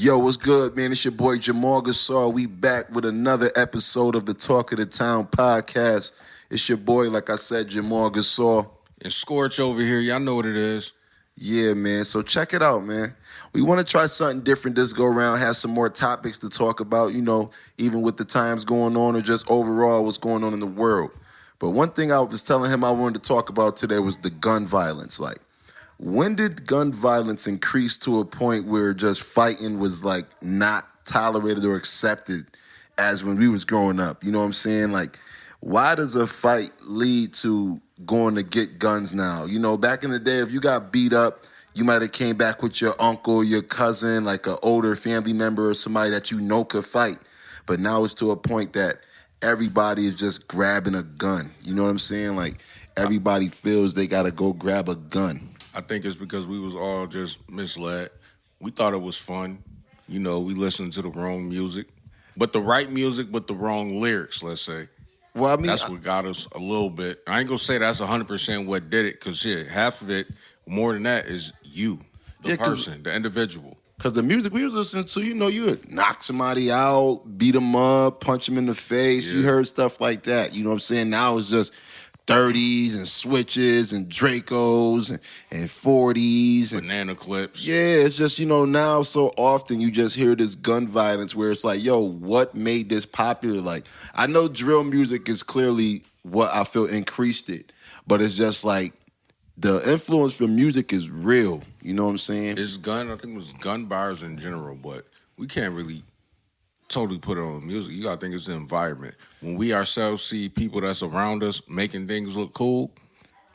Yo, what's good, man? It's your boy Jamal Gasol. We back with another episode of the Talk of the Town podcast. It's your boy, like I said, Jamal Gasol. And Scorch over here. Y'all know what it is. Yeah, man. So check it out, man. We want to try something different this go around, have some more topics to talk about, even with the times going on or just overall what's going on in the world. But one thing I was telling him I wanted to talk about today was the gun violence. Like, when did gun violence increase to a point where just fighting was like not tolerated or accepted as when we was growing up? You know what I'm saying? Like, why does a fight lead to going to get guns now? Back in the day, if you got beat up, you might have came back with your uncle, your cousin, like an older family member or somebody that you know could fight. But now it's to a point that everybody is just grabbing a gun. You know what I'm saying? Like, everybody feels they got to go grab a gun. I think it's because we was all just misled. We thought it was fun. We listened to the wrong music. But the right music, but the wrong lyrics, let's say. Well, I mean, that's what got us a little bit. I ain't going to say that's 100% what did it, because half of it, more than that, is you, the person, the individual. Because the music we was listening to, you would knock somebody out, beat them up, punch them in the face. Yeah. You heard stuff like that. You know what I'm saying? Now it's just 30s and switches and Dracos and 40s. Banana clips. Yeah, it's just, now so often you just hear this gun violence where it's like, yo, what made this popular? Like, I know drill music is clearly what I feel increased it, but it's just like the influence from music is real. You know what I'm saying? I think it was gun bars in general, but we can't really totally put it on music. You gotta think it's the environment. When we ourselves see people that's around us making things look cool,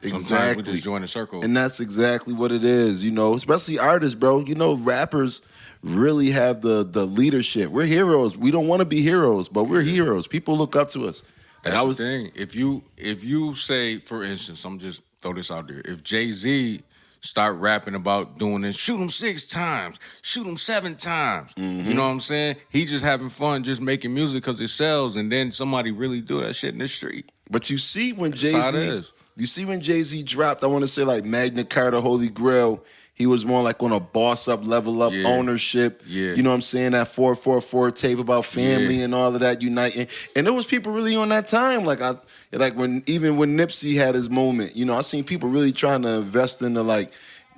sometimes we just join the circle. And that's exactly what it is, especially artists, bro. Rappers really have the leadership. We're heroes. We don't want to be heroes, but we're heroes. People look up to us. That's the thing. If you say, for instance, I'm just throw this out there. If Jay-Z start rapping about doing this, shoot him 6 times, shoot him 7 times. Mm-hmm. You know what I'm saying? He just having fun, just making music because it sells, and then somebody really do that shit in the street. But you see when Jay-Z dropped, I want to say like Magna Carta, Holy Grail, he was more like on a boss up, level up ownership. Yeah. You know what I'm saying? That 444 tape about family and all of that uniting. And there was people really on that time. Like when Nipsey had his moment, I seen people really trying to invest into like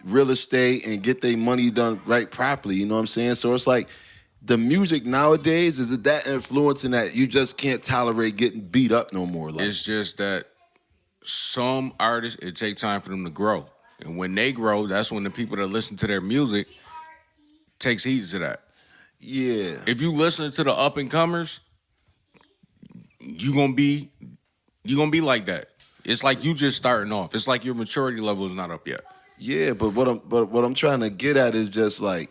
real estate and get their money done right properly. You know what I'm saying? So it's like the music nowadays, is it that influencing that you just can't tolerate getting beat up no more? Like, it's just that some artists, it takes time for them to grow. And when they grow, that's when the people that listen to their music takes heed to that. Yeah. If you listen to the up and comers, you gonna be like that. It's like you just starting off. It's like your maturity level is not up yet. Yeah, but what I'm trying to get at is just like,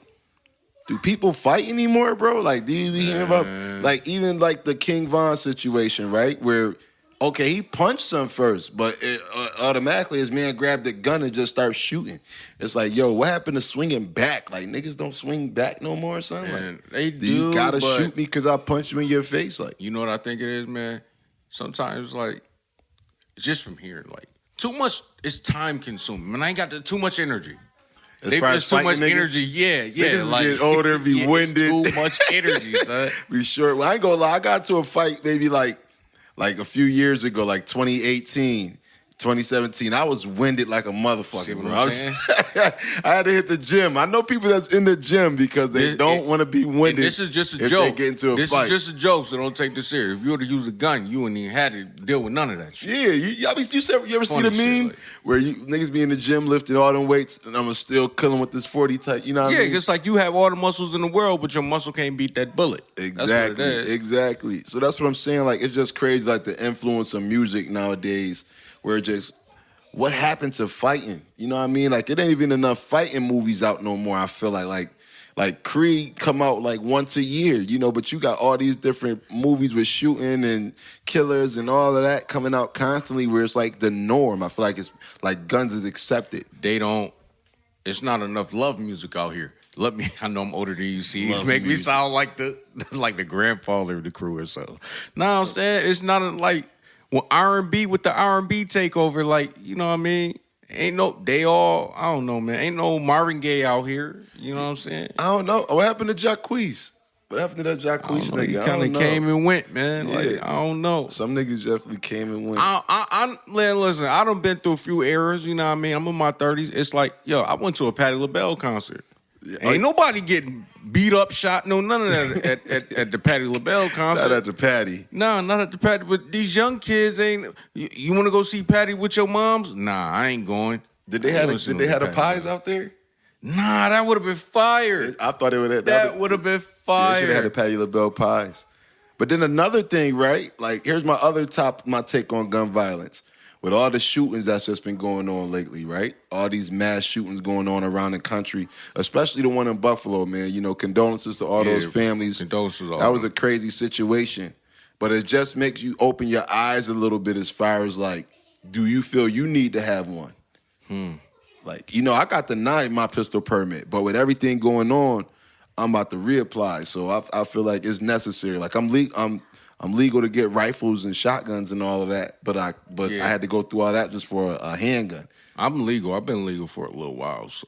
do people fight anymore, bro? Like, do you hear about like even like the King Von situation, right? Where okay, he punched some first, but automatically his man grabbed the gun and just started shooting. It's like, yo, what happened to swinging back? Like, niggas don't swing back no more or something? Man, like, they do, you gotta shoot me because I punched you in your face? Like, you know what I think it is, man? Sometimes, like, it's just from hearing, like, too much is time consuming. Man, I ain't got too much energy. As far as too much niggas, energy, yeah. Niggas like, get older, be winded. Too much energy, son. Be short. Well, I ain't gonna lie, I got to a fight maybe like a few years ago, like 2018, 2017. I was winded like a motherfucker, bro. I had to hit the gym. I know people that's in the gym because they don't want to be winded. This is just a joke. They get into a this fight. Is just a joke, so don't take this serious. If you were to use a gun, you wouldn't even have to deal with none of that shit. Yeah, you ever see the meme where niggas be in the gym lifting all them weights and I'm still killing with this 40 type, you know what I mean? Yeah, it's like you have all the muscles in the world, but your muscle can't beat that bullet. Exactly. So that's what I'm saying. Like, it's just crazy, like the influence of music nowadays, where it just, what happened to fighting? You know what I mean? Like, it ain't even enough fighting movies out no more, I feel like Creed come out like once a year, but you got all these different movies with shooting and killers and all of that coming out constantly where it's like the norm. I feel like it's like guns is accepted. It's not enough love music out here. I know I'm older than you, see. You make me sound like the grandfather of the crew or so. No, I'm saying it's not like when R&B with the R&B takeover, like, you know what I mean? they all, I don't know, man. Ain't no Marvin Gaye out here. You know what I'm saying? I don't know. What happened to Jacquees? What happened to that Jacquees nigga? He I kind don't of know. came and went, man. Yeah. Like, I don't know. Some niggas definitely came and went. Listen, I done been through a few eras, you know what I mean? I'm in my 30s. It's like, yo, I went to a Patti LaBelle concert. Yeah. Ain't nobody getting beat up, shot, no, none of that at the Patti LaBelle concert. Not at the Patti. No, not at the Patti. But these young kids ain't. You want to go see Patti with your moms? Nah, I ain't going. Did they have the pies out there? Nah, that would have been fire. I thought it would have. That would have been fire. They should have had the Patti LaBelle pies. But then another thing, right? Like, here's my take on gun violence. With all the shootings that's just been going on lately, right? All these mass shootings going on around the country, especially the one in Buffalo, man. You know, condolences to all those families. Condolences. That was a crazy situation. But it just makes you open your eyes a little bit as far as, like, do you feel you need to have one? Like, you know, I got denied my pistol permit, but with everything going on, I'm about to reapply. So I feel like it's necessary. Like, I'm legal to get rifles and shotguns and all of that, but I had to go through all that just for a handgun. I'm legal. I've been legal for a little while, so.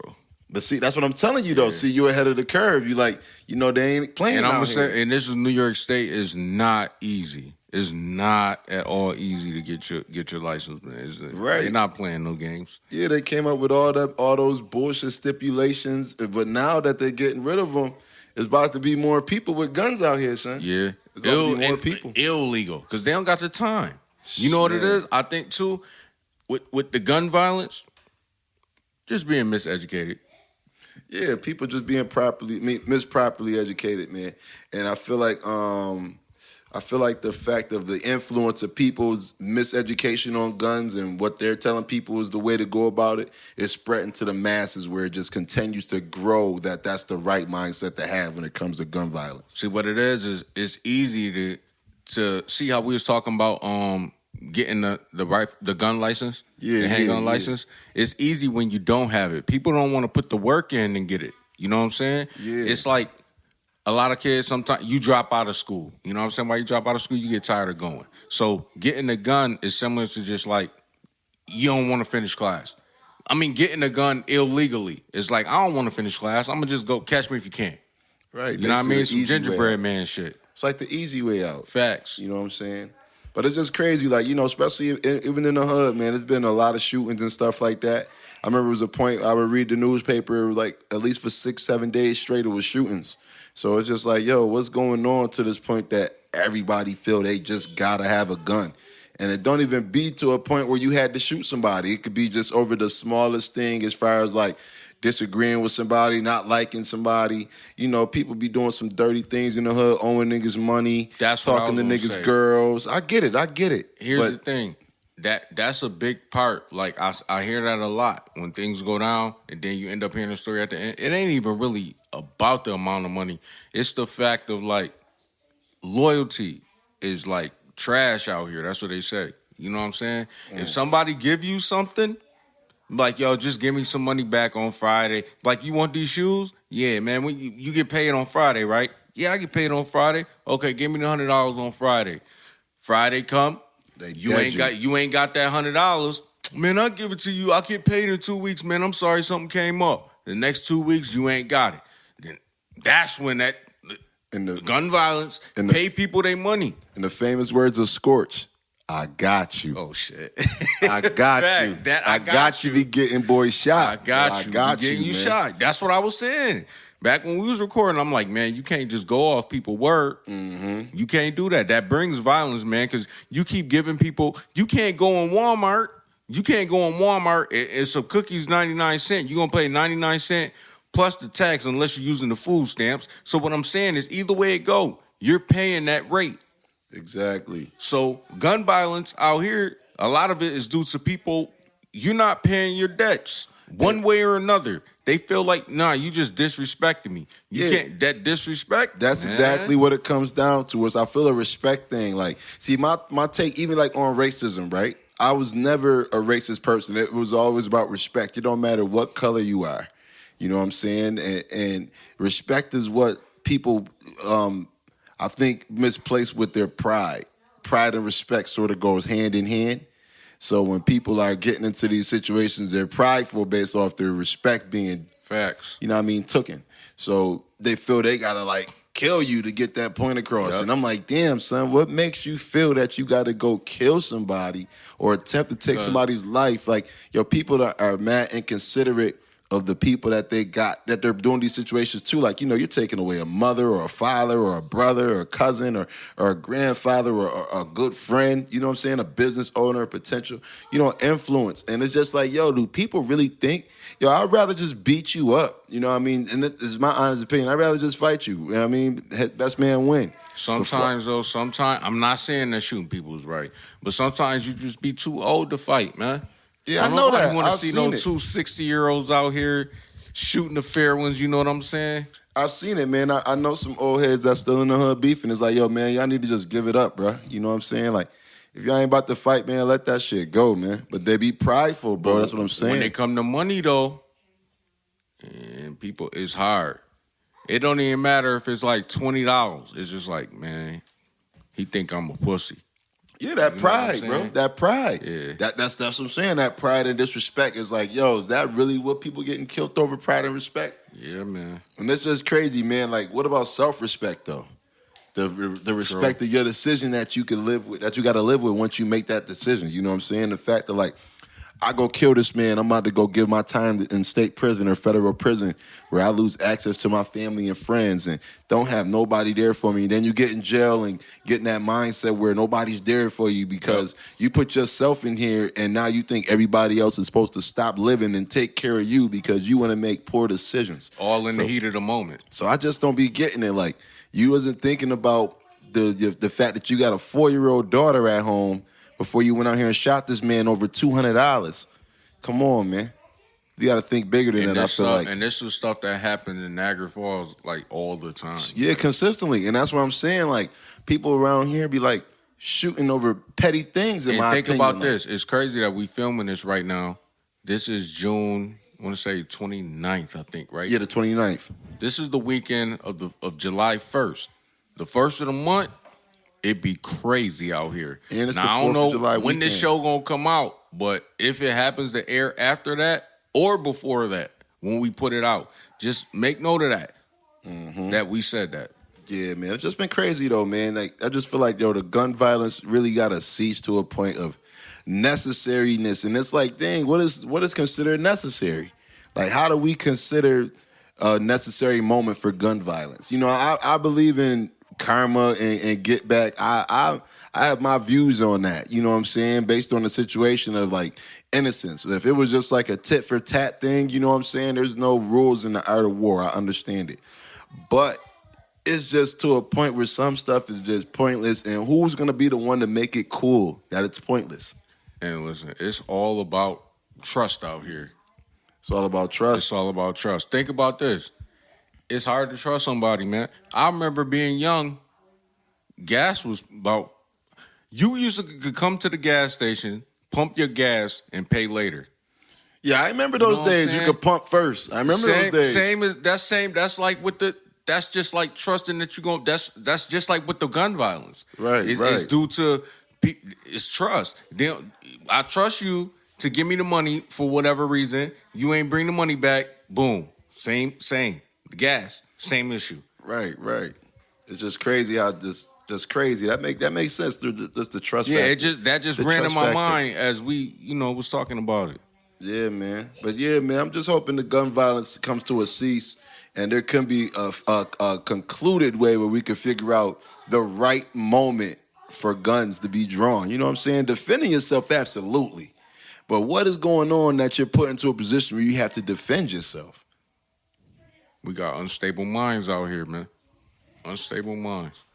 But see, that's what I'm telling you, though. Yeah. See, you're ahead of the curve. You like, you know, they ain't playing and out I'm gonna here. say, and this is New York State, is not easy. It's not at all easy to get your license, man. Right. They're not playing no games. Yeah, they came up with all those bullshit stipulations, but now that they're getting rid of them, it's about to be more people with guns out here, son. Yeah. It's about to be more people. Illegal, because they don't got the time. You know what it is? I think, too, with the gun violence, just being miseducated. Yeah, people just being misproperly educated, man. And I feel like the fact of the influence of people's miseducation on guns and what they're telling people is the way to go about it is spreading to the masses, where it just continues to grow that's the right mindset to have when it comes to gun violence. See, what it is it's easy to see how we was talking about getting the gun license, the handgun license. It's easy when you don't have it. People don't want to put the work in and get it. You know what I'm saying? Yeah. It's like a lot of kids, sometimes you drop out of school. You know what I'm saying? Why you drop out of school, you get tired of going. So getting a gun is similar to just like, you don't want to finish class. I mean, getting a gun illegally is like, I don't want to finish class. I'm going to just go catch me if you can. Right. You know what I mean? Some gingerbread man shit. It's like the easy way out. Facts. You know what I'm saying? But it's just crazy, like, you know, especially even in the hood, man, there's been a lot of shootings and stuff like that. I remember it was a point I would read the newspaper, it was like at least for 6-7 days straight, it was shootings. So it's just like, yo, what's going on to this point that everybody feel they just gotta have a gun? And it don't even be to a point where you had to shoot somebody. It could be just over the smallest thing as far as like disagreeing with somebody, not liking somebody. You know, people be doing some dirty things in the hood, owing niggas money, talking to niggas' girls. I get it. Here's the thing. That's a big part. Like, I hear that a lot when things go down, and then you end up hearing a story at the end. It ain't even really about the amount of money. It's the fact of, like, loyalty is, like, trash out here. That's what they say. You know what I'm saying? If somebody give you something, like, yo, just give me some money back on Friday. Like, you want these shoes? Yeah, man. When you get paid on Friday, right? Yeah, I get paid on Friday. Okay, give me the $100 on Friday. Friday come. You ain't got that $100. Man, I'll give it to you. I'll get paid in 2 weeks, man. I'm sorry, something came up. The next 2 weeks, you ain't got it. Then that's when the gun violence pay people their money. In the famous words of Scorch, I got you. Oh, shit. I got you. I got you be getting boys shot. I got you. Getting you shot. That's what I was saying. Back when we was recording, I'm like, man, you can't just go off people's word. Mm-hmm. You can't do that. That brings violence, man, because you keep giving people, you can't go on Walmart. And some cookies 99 cents. You're going to pay 99 cents plus the tax unless you're using the food stamps. So what I'm saying is either way it go, you're paying that rate. Exactly. So gun violence out here, a lot of it is due to people, you're not paying your debts one way or another. They feel like, nah, you just disrespected me. You can't, that disrespect. That's exactly what it comes down to. Is I feel a respect thing. Like, see, my take, even like on racism, right? I was never a racist person. It was always about respect. It don't matter what color you are. You know what I'm saying? And respect is what people, I think, misplaced with their pride. Pride and respect sort of goes hand in hand. So when people are getting into these situations, they're prideful based off their respect being, facts. you know what I mean, taken. So they feel they gotta like kill you to get that point across. Yep. And I'm like, damn, son, what makes you feel that you gotta go kill somebody or attempt to take somebody's life? Like, yo, people that are mad and considerate of the people that they're doing these situations to. Like, you know, you're taking away a mother or a father or a brother or a cousin or a grandfather or a good friend, you know what I'm saying, a business owner, a potential, you know, influence. And it's just like, yo, do people really think, yo, I'd rather just beat you up, you know what I mean? And this is my honest opinion. I'd rather just fight you. You know what I mean? Best man win. Sometimes, I'm not saying that shooting people is right, but sometimes you just be too old to fight, man. Yeah, I know that. want to I've see seen no it. 2 60-year-olds out here shooting the fair ones, you know what I'm saying? I've seen it, man. I know some old heads that's still in the hood beefing. It's like, yo, man, y'all need to just give it up, bro. You know what I'm saying? Like, if y'all ain't about to fight, man, let that shit go, man. But they be prideful, bro. That's what I'm saying. When they come to money, though, and people, it's hard. It don't even matter if it's like $20. It's just like, man, he think I'm a pussy. Yeah, that You know pride, what I'm bro. saying? That pride. Yeah. That's what I'm saying. That pride and disrespect is like, yo, is that really what people getting killed over, pride and respect? Yeah, man. And it's just crazy, man. Like, what about self-respect, though? The respect of your decision that you can live with, that you got to live with once you make that decision. You know what I'm saying? The fact that, like, I go kill this man, I'm about to go give my time in state prison or federal prison where I lose access to my family and friends and don't have nobody there for me. Then you get in jail and get in that mindset where nobody's there for you because you put yourself in here and now you think everybody else is supposed to stop living and take care of you because you want to make poor decisions. All in the heat of the moment. So I just don't be getting it. Like, you wasn't thinking about the fact that you got a 4-year-old daughter at home before you went out here and shot this man over $200. Come on, man. You got to think bigger than that, I feel like. And this is stuff that happened in Niagara Falls, like, all the time. Yeah, consistently. And that's what I'm saying. Like, people around here be, like, shooting over petty things, in my opinion. Think about this. It's crazy that we filming this right now. This is June, I want to say 29th, I think, right? Yeah, the 29th. This is the weekend of July 1st. The first of the month, it be crazy out here. And it's now, the I don't 4th know of July when weekend. this show gonna come out, but if it happens to air after that or before that, when we put it out, just make note of that, that we said that. Yeah, man. It's just been crazy, though, man. Like, I just feel like, yo, the gun violence really got to cease to a point of necessariness. And it's like, dang, what is considered necessary? Like, how do we consider a necessary moment for gun violence? You know, I believe in karma and get back. I have my views on that, you know what I'm saying, based on the situation of, like, innocence. If it was just like a tit for tat thing, you know what I'm saying, there's no rules in the art of war. I understand it. But it's just to a point where some stuff is just pointless, and who's going to be the one to make it cool that it's pointless? And listen, it's all about trust out here. It's all about trust. It's all about trust. Think about this. It's hard to trust somebody, man. I remember being young, gas was about... You used to come to the gas station, pump your gas, and pay later. Yeah, I remember those days. You could pump first. I remember those days. That's like with the... That's just like trusting that you're going... That's just like with the gun violence. Right. It's due to... It's trust. I trust you to give me the money for whatever reason. You ain't bring the money back. Boom. Same. The gas, same issue. Right. It's just crazy how just crazy. That makes sense through the trust factor. Yeah, that just ran in my mind as we, was talking about it. Yeah, man. But yeah, man, I'm just hoping the gun violence comes to a cease and there can be a concluded way where we can figure out the right moment for guns to be drawn. You know what I'm saying? Defending yourself, absolutely. But what is going on that you're put into a position where you have to defend yourself? We got unstable minds out here, man. Unstable minds.